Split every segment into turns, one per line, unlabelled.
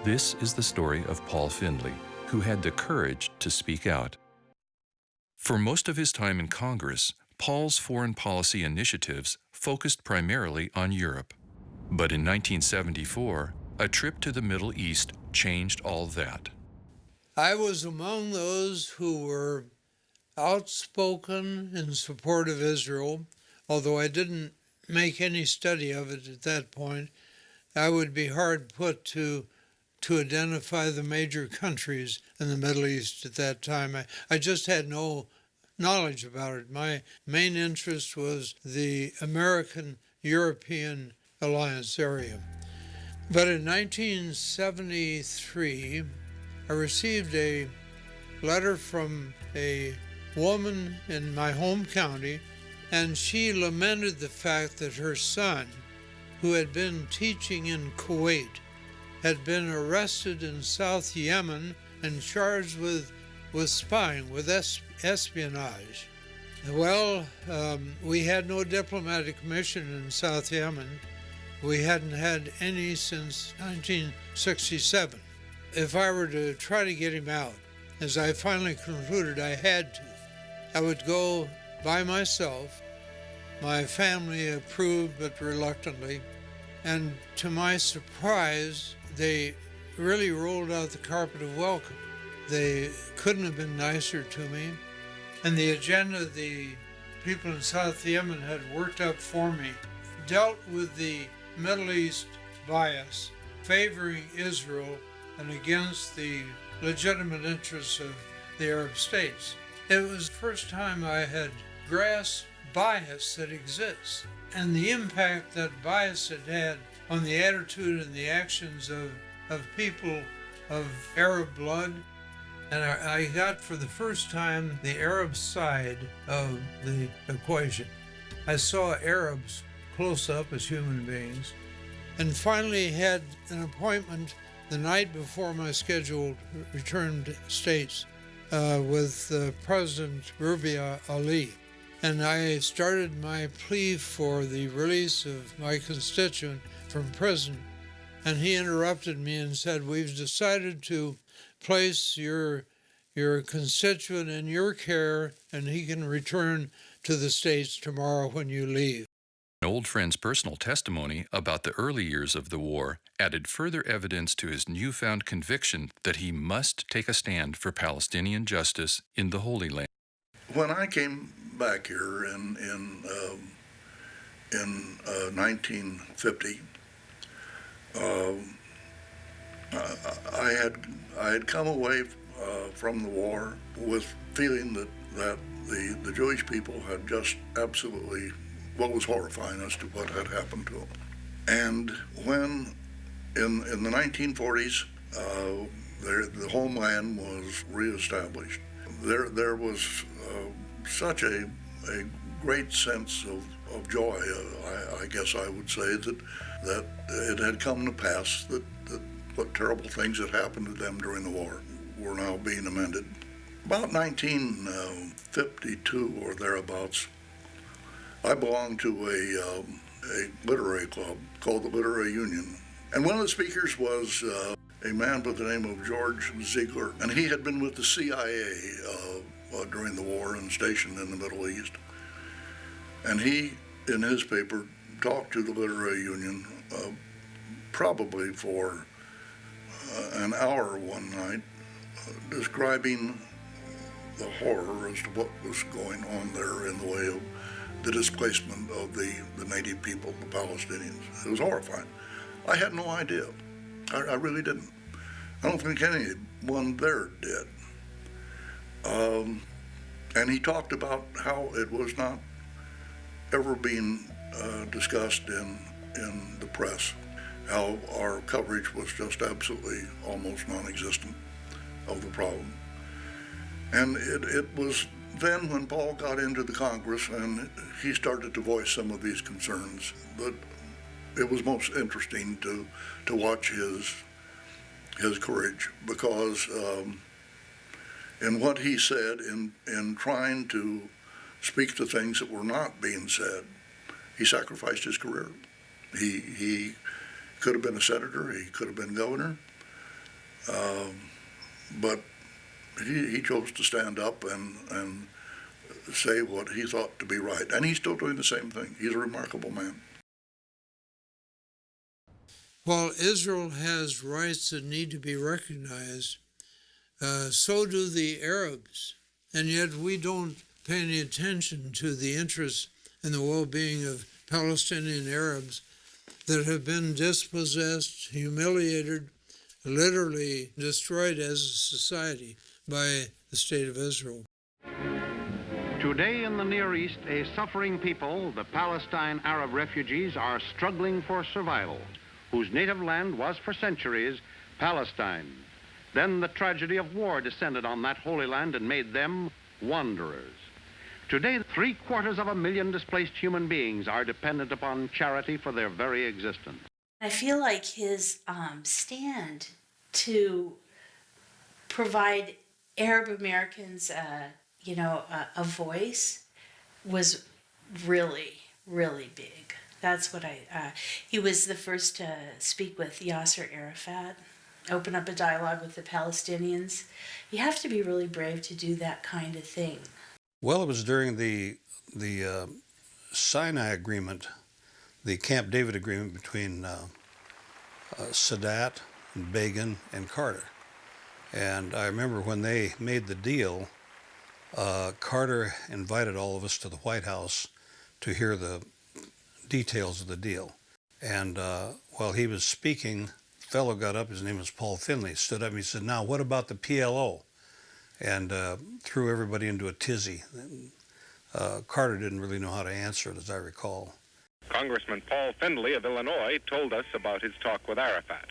This is the story of Paul Findley, who had the courage to speak out. For most of his time in Congress, Paul's foreign policy initiatives focused primarily on Europe. But in 1974, a trip to the Middle East changed all that.
I was among those who were outspoken in support of Israel, although I didn't make any study of it at that point. I would be hard put to identify the major countries in the Middle East at that time. I just had no knowledge about it. My main interest was the American-European alliance area. But in 1973, I received a letter from a woman in my home county, and she lamented the fact that her son, who had been teaching in Kuwait, had been arrested in South Yemen and charged with spying, with espionage. Well, we had no diplomatic mission in South Yemen. We hadn't had any since 1967. If I were to try to get him out, as I finally concluded I had to, I would go by myself. My family approved, but reluctantly. And to my surprise, they really rolled out the carpet of welcome. They couldn't have been nicer to me. And the agenda the people in South Yemen had worked up for me dealt with the Middle East bias, favoring Israel and against the legitimate interests of the Arab states. It was the first time I had grasped bias that exists and the impact that bias had had on the attitude and the actions of people of Arab blood. And I got for the first time the Arab side of the equation. I saw Arabs close up as human beings, and finally had an appointment the night before my scheduled return to States with President Rubi Ali. And I started my plea for the release of my constituent from prison. And he interrupted me and said, "We've decided to place your constituent in your care, and he can return to the States tomorrow when you leave."
An old friend's personal testimony about the early years of the war added further evidence to his newfound conviction that he must take a stand for Palestinian justice in the Holy Land.
When I came back here in 1950, I had come away from the war with feeling that the Jewish people had just absolutely, what was horrifying as to what had happened to them. And when in the 1940s the homeland was reestablished, there was such a great sense of joy, I guess I would say, that it had come to pass that what terrible things had happened to them during the war were now being amended. About 1952 or thereabouts, I belonged to a literary club called the Literary Union. And one of the speakers was a man by the name of George Ziegler, and he had been with the CIA during the war and stationed in the Middle East. And he, in his paper, talked to the Literary Union probably for an hour one night, describing the horror as to what was going on there in the way of the displacement of the native people, the Palestinians. It was horrifying. I had no idea. I really didn't. I don't think anyone there did. And he talked about how it was not ever being discussed in the press, how our coverage was just absolutely almost non-existent of the problem. And it was then when Paul got into the Congress and he started to voice some of these concerns that it was most interesting to watch his courage, because in what he said, in trying to speak to things that were not being said, he sacrificed his career. He could have been a senator, he could have been governor, But he chose to stand up and say what he thought to be right. And he's still doing the same thing. He's a remarkable man.
While Israel has rights that need to be recognized, so do the Arabs. And yet we don't pay any attention to the interests and the well-being of Palestinian Arabs that have been dispossessed, humiliated, literally destroyed as a society by the State of Israel.
Today in the Near East, a suffering people, the Palestine Arab refugees, are struggling for survival, whose native land was for centuries Palestine. Then the tragedy of war descended on that holy land and made them wanderers. Today, 750,000 displaced human beings are dependent upon charity for their very existence.
I feel like his stand to provide Arab Americans, a voice was really, really big. That's what he was the first to speak with Yasser Arafat, open up a dialogue with the Palestinians. You have to be really brave to do that kind of thing.
Well, it was during the Sinai Agreement, the Camp David Agreement between Sadat, and Begin, and Carter. And I remember when they made the deal, Carter invited all of us to the White House to hear the details of the deal. And while he was speaking, a fellow got up, his name was Paul Findley, stood up and he said, "Now, what about the PLO?" And threw everybody into a tizzy. Carter didn't really know how to answer it, as I recall.
Congressman Paul Findley of Illinois told us about his talk with Arafat.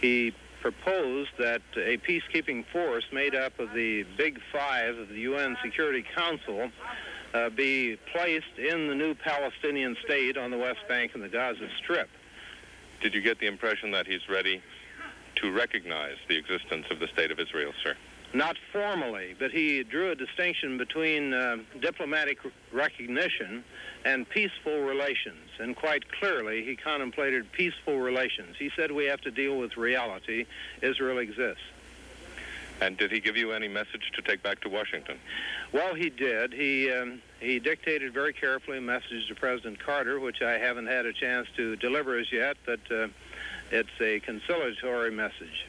He proposed that a peacekeeping force made up of the Big Five of the UN Security Council be placed in the new Palestinian state on the West Bank and the Gaza Strip.
Did you get the impression that he's ready to recognize the existence of the State of Israel, sir?
Not formally, but he drew a distinction between diplomatic recognition and peaceful relations. And quite clearly, he contemplated peaceful relations. He said we have to deal with reality. Israel exists.
And did he give you any message to take back to Washington?
Well, he did. He dictated very carefully a message to President Carter, which I haven't had a chance to deliver as yet, but it's a conciliatory message.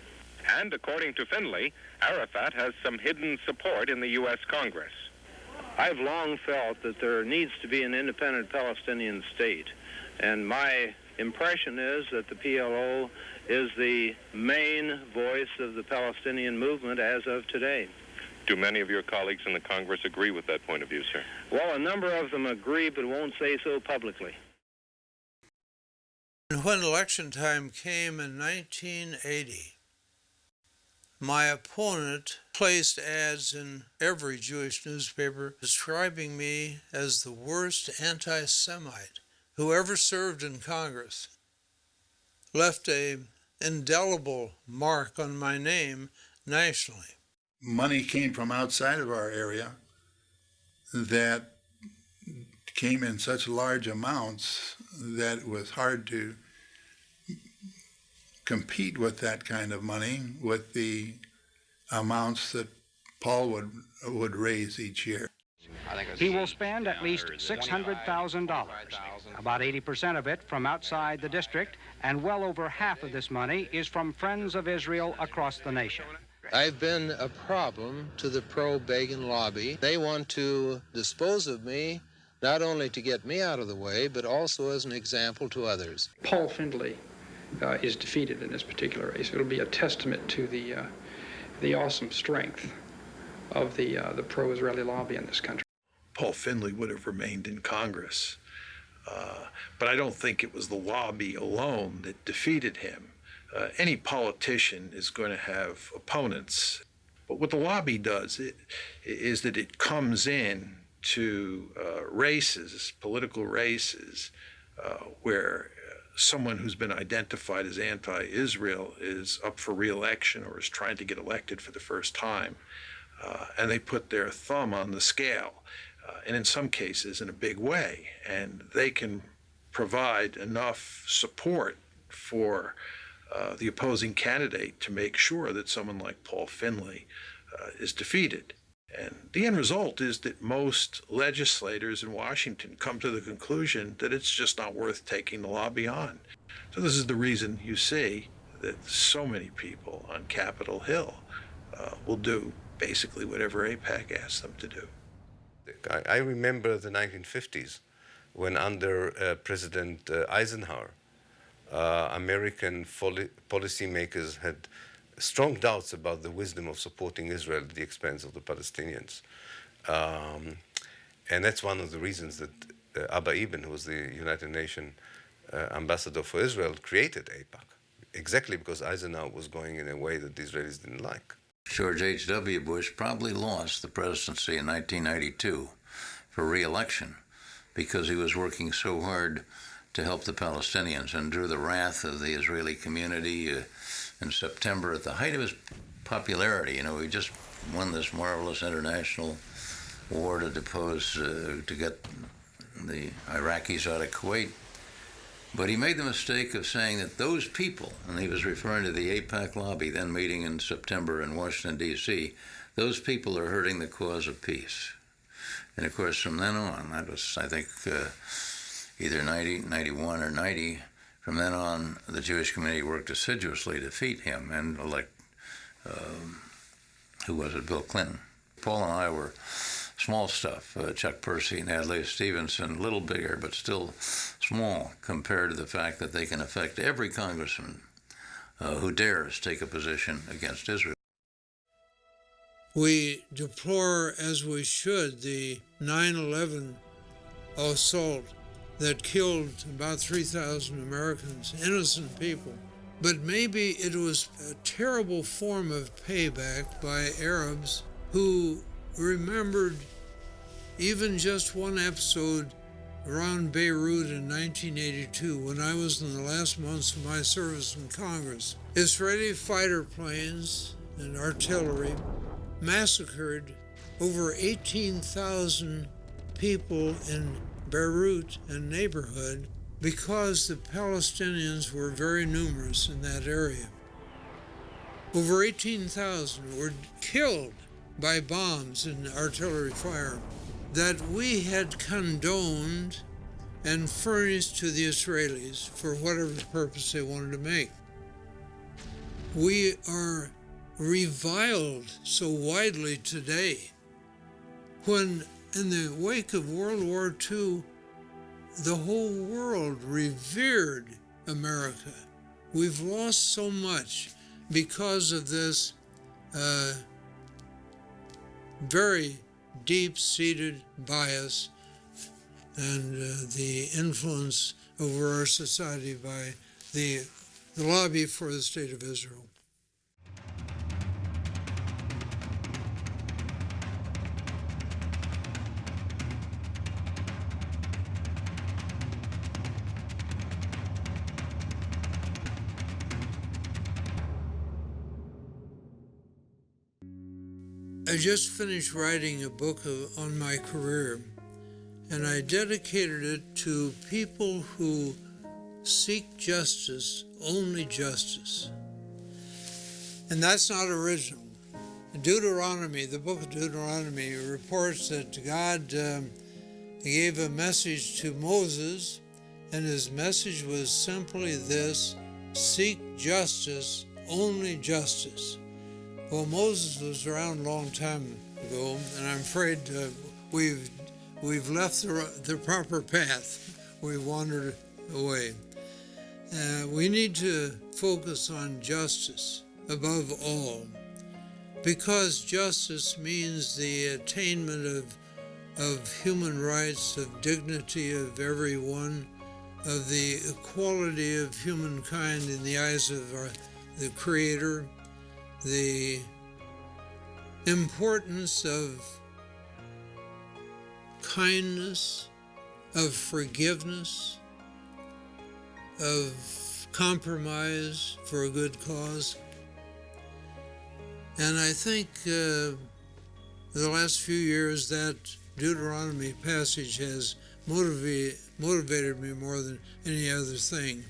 And according to Findley, Arafat has some hidden support in the U.S. Congress.
I've long felt that there needs to be an independent Palestinian state, and my impression is that the PLO is the main voice of the Palestinian movement as of today.
Do many of your colleagues in the Congress agree with that point of view, sir?
Well, a number of them agree, but won't say so publicly.
When election time came in 1980, my opponent placed ads in every Jewish newspaper describing me as the worst anti-Semite who ever served in Congress. Left an indelible mark on my name nationally.
Money came from outside of our area that came in such large amounts that it was hard to compete with that kind of money with the amounts that Paul would raise each year.
He will spend at least $600,000, about 80% of it from outside the district, and well over half of this money is from Friends of Israel across the nation.
I've been a problem to the pro-Begin lobby. They want to dispose of me, not only to get me out of the way, but also as an example to others.
Paul Findley is defeated in this particular race. It'll be a testament to the awesome strength of the pro-Israeli lobby in this country.
Paul Findley would have remained in Congress, but I don't think it was the lobby alone that defeated him. Any politician is going to have opponents, but what the lobby does is that it comes in to races, political races, where someone who's been identified as anti-Israel is up for re-election or is trying to get elected for the first time, and they put their thumb on the scale, and in some cases in a big way, and they can provide enough support for the opposing candidate to make sure that someone like Paul Findley is defeated. And the end result is that most legislators in Washington come to the conclusion that it's just not worth taking the lobby on. So this is the reason you see that so many people on Capitol Hill will do basically whatever AIPAC asks them to do.
I remember the 1950s when under President Eisenhower, American policymakers had strong doubts about the wisdom of supporting Israel at the expense of the Palestinians. And that's one of the reasons that Abba Eban, who was the United Nations ambassador for Israel, created AIPAC, exactly because Eisenhower was going in a way that the Israelis didn't like.
George H.W. Bush probably lost the presidency in 1992 for re-election because he was working so hard to help the Palestinians and drew the wrath of the Israeli community in September at the height of his popularity. You know, he just won this marvelous international war to to get the Iraqis out of Kuwait. But he made the mistake of saying that those people, and he was referring to the AIPAC lobby then meeting in September in Washington, D.C., those people are hurting the cause of peace. And of course, from then on, that was, I think, either 91 or 90, from then on, the Jewish community worked assiduously to defeat him and elect, who was it, Bill Clinton. Paul and I were small stuff, Chuck Percy and Adlai Stevenson, a little bigger, but still small compared to the fact that they can affect every congressman who dares take a position against Israel.
We deplore, as we should, the 9/11 assault that killed about 3,000 Americans, innocent people. But maybe it was a terrible form of payback by Arabs who remembered even just one episode around Beirut in 1982 when I was in the last months of my service in Congress. Israeli fighter planes and artillery massacred over 18,000 people in Beirut and neighborhood because the Palestinians were very numerous in that area. Over 18,000 were killed by bombs and artillery fire that we had condoned and furnished to the Israelis for whatever purpose they wanted to make. We are reviled so widely today when in the wake of World War II, the whole world revered America. We've lost so much because of this very deep-seated bias and the influence over our society by the lobby for the State of Israel. I just finished writing a book on my career, and I dedicated it to people who seek justice, only justice. And that's not original. Deuteronomy, the book of Deuteronomy, reports that God gave a message to Moses, and his message was simply this: seek justice, only justice. Well, Moses was around a long time ago, and I'm afraid we've left the proper path. We've wandered away. We need to focus on justice above all, because justice means the attainment of human rights, of dignity of everyone, of the equality of humankind in the eyes of the Creator, the importance of kindness, of forgiveness, of compromise for a good cause. And I think the last few years that Deuteronomy passage has motivated me more than any other thing.